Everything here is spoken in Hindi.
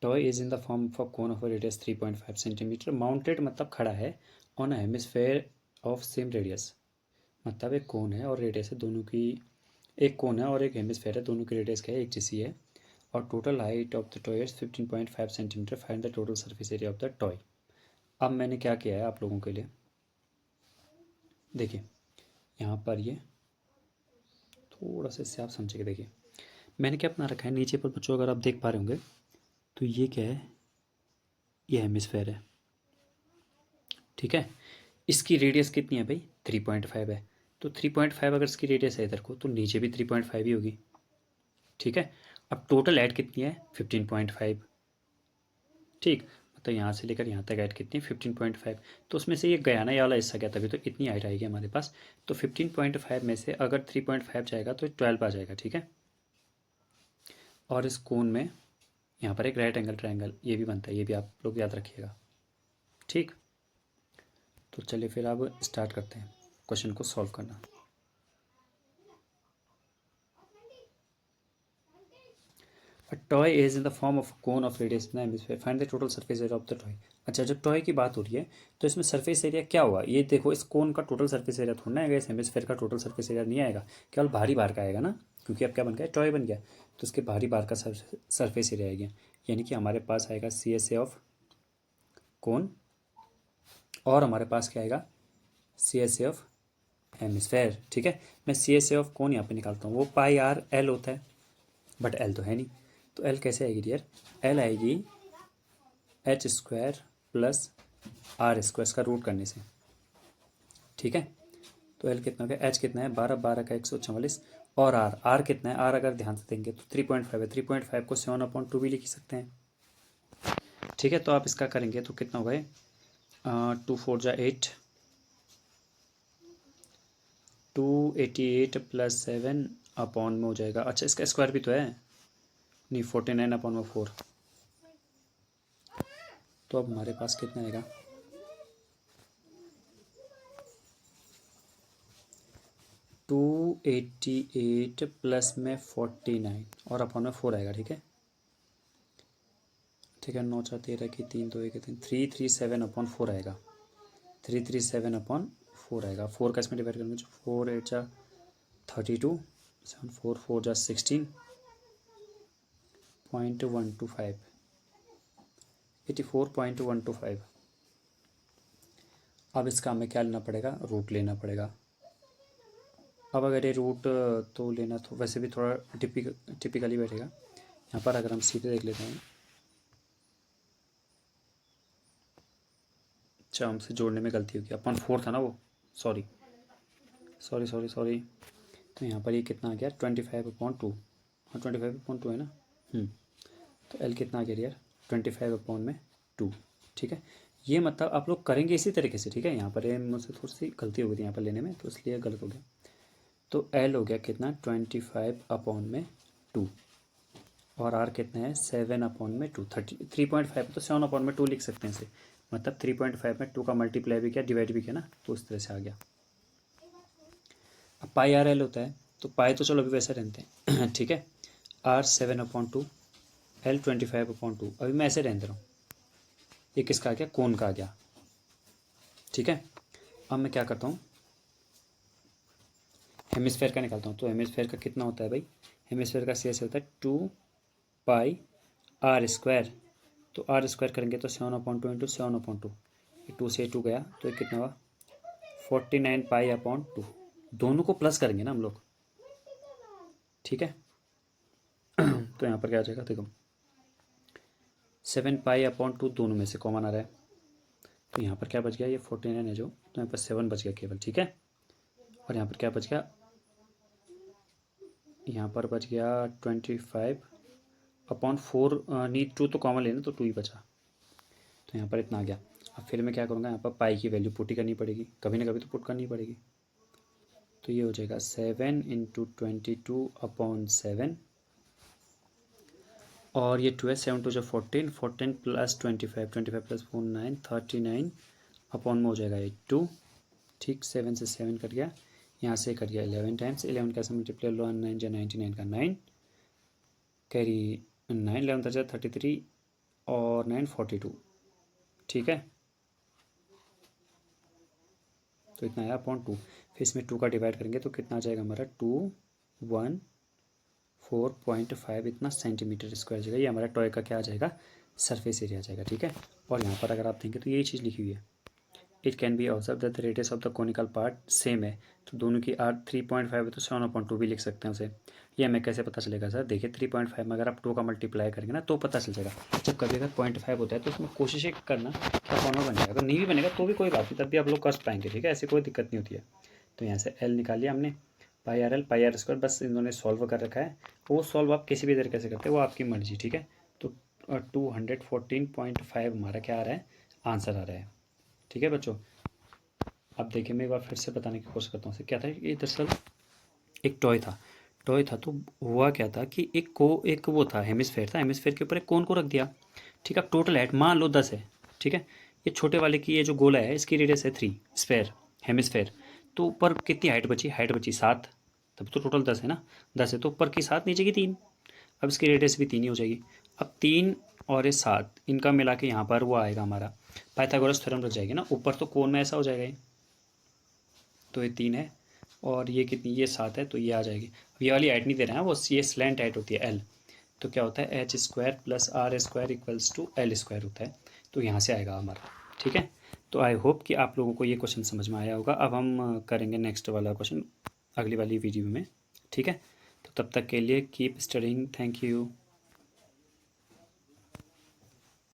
Toy is in the form of a cone of radius 3.5 centimetre mounted मतलब खड़ा है on a hemisphere of same radius. मतलब एक कोन है और रेडियस है दोनों की, एक कोन है और एक हेमिस्फेयर है, दोनों की रेडियस क्या है, एक जैसी है। और total height of the toy is 15.5 centimetre. Find the total surface area of the toy. अब मैंने क्या किया है आप लोगों के लिए, देखिए यहाँ पर ये थोड़ा सा इससे आप समझेंगे। देखिए मैंने क्या बना रखा है नीचे पर बच्चों, अगर आप देख पा रहे होंगे तो ये क्या है, ये हेमिस्फेयर है, ठीक है। इसकी रेडियस कितनी है भाई, 3.5 है। तो 3.5 अगर इसकी रेडियस है इधर को तो नीचे भी 3.5 ही होगी, ठीक है। अब टोटल ऐड कितनी है, 15.5, ठीक। मतलब यहाँ से लेकर यहाँ तक ऐड कितनी है, 15.5। तो उसमें से ये गया ना, ये वाला हिस्सा गया, तभी तो इतनी हाइट आएगी हमारे पास। तो 15.5 में से अगर 3.5 जाएगा तो 12 आ जाएगा, ठीक है। और इस कोन में यहाँ पर एक राइट एंगल ट्रायंगल ये भी बनता है, ये भी आप लोग याद रखिएगा, ठीक। तो चलिए फिर अब स्टार्ट करते हैं क्वेश्चन को सॉल्व करना। A toy is in the form of a cone of radius in the hemisphere. Find the total surface area of the toy. अच्छा जब टॉय की बात हो रही है तो इसमें सरफेस एरिया क्या हुआ, ये देखो इस कोन का टोटल सरफेस एरिया थोड़ा ना आएगा, इस हेमिस्फेयर का टोटल सरफेस एरिया नहीं आएगा, केवल बाहरी बार का आएगा ना, क्योंकि अब क्या बन गया, टॉय बन गया। तो इसके बाहरी बार का सरफेस एरिया आएगा, यानी कि हमारे पास आएगा C S A of cone, और हमारे पास क्या आएगा, C S A of hemisphere, ठीक है। मैं सी एस ए ऑफ कोन यहाँ पे निकालता हूँ, वो पाई आर एल होता है, बट एल तो है नहीं। तो एल कैसे आएगी डियर, एल आएगी H square plus R square, इसका रूट करने से, ठीक है। तो एल कितना हो गया, एच कितना है 12, 12 का 144, और आर, आर कितना है, आर अगर ध्यान से देंगे तो 3.5 है, 3.5 को 7/2 भी लिख सकते हैं, ठीक है। तो आप इसका करेंगे तो कितना हो गए, 2 4 जा 8, 288 प्लस 7 अपॉन में हो जाएगा, अच्छा इसका स्क्वायर भी तो है, नहीं 49/4। तो अब हमारे पास कितना आएगा, 288 प्लस में 49 और अपॉन में 4 आएगा, ठीक है। ठीक है, 9 4 13 की 3 2 1 3, 337/4 आएगा, 337/4 आएगा। 4 का इसमें डिवाइड करेंगे तो 4 8 जा 32, 7 4 4 जा 16.125, 84.125। अब इसका हमें क्या लेना पड़ेगा, रूट लेना पड़ेगा। अब अगर ये रूट तो लेना तो वैसे भी थोड़ा टिपिकली बैठेगा। यहाँ पर अगर हम सीधे देख लेते हैं, अच्छा हमसे जोड़ने में गलती हो गई, अपन 4 था ना वो, सॉरी सॉरी सॉरी सॉरी। तो यहाँ पर ये कितना आ गया, 25/2, हाँ 25/2 है ना। तो एल कितना आ गया यार, 25/2, ठीक है। ये मतलब आप लोग करेंगे इसी तरीके से, ठीक है। यहाँ पर मुझसे थोड़ी सी गलती हो गई थी यहाँ पर लेने में, तो इसलिए गलत हो गया। तो एल हो गया कितना, 25/2, और आर कितना है 7/2, 3.5 तो 7/2 लिख सकते हैं इसे। मतलब 3.5 में 2 का मल्टीप्लाई भी किया, डिवाइड भी किया ना, तो इस तरह से आ गया। अब पाई आर एल होता है, तो पाई तो चलो अभी वैसे रहते हैं ठीक है। आर 7/2, एल 25/2, अभी मैं ऐसे रहने रहा हूँ। ये किसका आ गया, कोन का आ गया, ठीक है। अब मैं क्या करता हूँ, हेमिस्फेयर का निकालता हूँ। तो हेमिस्फेयर का कितना होता है भाई, हेमिस्फेयर का सी एस होता है 2 पाई r²। तो r² करेंगे तो 7/2 इंटू 7/2, 2 से 2 गया तो ये कितना हुआ, 49 पाई/2। दोनों को प्लस करेंगे ना हम लोग, ठीक है। तो यहाँ पर क्या आ जाएगा, देखो 7 पाई/2 दोनों में से कॉमन आ रहा है, तो यहाँ पर क्या बच गया, ये 49 है जो, तो यहाँ पर 7 बच गया केवल, ठीक है। और यहाँ पर क्या बच गया, यहाँ पर बच गया 25/4, नहीं 2 तो कॉमन लेना, तो 2 ही बचा, तो यहाँ पर इतना आ गया। अब फिर मैं क्या करूँगा, यहाँ पर पाई की वैल्यू पुट ही करनी पड़ेगी, कभी ना कभी तो पुट करनी पड़ेगी। तो ये हो जाएगा 7 × 22/7, और ये 2 है, 7 2 जो 14, 14 प्लस 25, 25 प्लस 4 9, 39 अपॉन में हो जाएगा 82, ठीक। 7 से 7 कट गया, यहाँ से कट गया 11 टाइम्स, 11 कैसे मल्टीप्लाई, 9 9 जा 99 का 9 कैरी 9, 11 था 33, और 942, ठीक है। तो इतना आया अपॉन 2, फिर इसमें 2 का डिवाइड करेंगे तो कितना आ जाएगा हमारा 214.5 इतना सेंटीमीटर स्क्वायर जाएगा। ये हमारा टॉय का क्या आ जाएगा, सरफेस एरिया आ जाएगा, ठीक है। और यहाँ पर अगर आप देखें तो यही चीज़ लिखी हुई है, it can be observe that the radius of the conical part same है। तो दोनों की आर 3.5 है तो 7/2 भी लिख सकते हैं उसे। ये हमें कैसे पता चलेगा सर, देखिए 3.5 में अगर आप 2 का मल्टीप्लाई करेंगे ना तो पता चल जाएगा। जब कभी अगर 0.5 होता है तो उसमें कोशिश एक करना क्या फॉर्मूला बन जाएगा, अगर नहीं भी बनेगा तो भी कोई बात नहीं, तब भी आप लोग कर पाएंगे, ठीक है, ऐसी कोई दिक्कत नहीं होती है। तो यहाँ से एल निकाल लिया हमने, pi R L pi R square, बस इन्होंने सॉल्व कर रखा है। वो सॉल्व आप किसी भी तरीके से करते हैं, वो आपकी मर्जी, ठीक है। तो 214.5 हमारा क्या आ रहा है, आंसर आ रहा है, ठीक है बच्चों। अब देखिए मैं एक बार फिर से बताने की कोशिश करता हूँ। क्या था, ये दरअसल एक टॉय था तो हुआ क्या था कि एक वो था, हेमिस्फेयर था, हेमिस्फेयर के ऊपर एक कोन को रख दिया, ठीक है। अब टोटल हाइट मान लो 10 है, ठीक है। ये छोटे वाले की ये जो गोला है इसकी रेडियस है 3, स्फेयर हेमिस्फेयर। तो ऊपर कितनी हाइट बची 7, तब तो टोटल 10 है ना, 10 है तो ऊपर की 7 नीचे की 3। अब इसकी रेडियस भी 3 ही हो जाएगी। अब 3 और ये 7 इनका मिला के यहाँ पर वो आएगा हमारा पाइथागोरस थ्योरम रच जाएगी ना, ऊपर तो कोन में ऐसा हो जाएगा ये। तो ये 3 है और ये कितनी, ये 7 है तो ये आ जाएगी। अब ये वाली हाइट नहीं दे रहे हैं, वो ये स्लैंट हाइट होती है एल। तो क्या होता है H square plus R square equals to L square होता है। तो यहाँ से आएगा हमारा, ठीक है। तो आई होप कि आप लोगों को ये क्वेश्चन समझ में आया होगा। अब हम करेंगे नेक्स्ट वाला क्वेश्चन अगली वाली वीडियो में, ठीक है। तो तब तक के लिए कीप स्टडिंग, थैंक यू।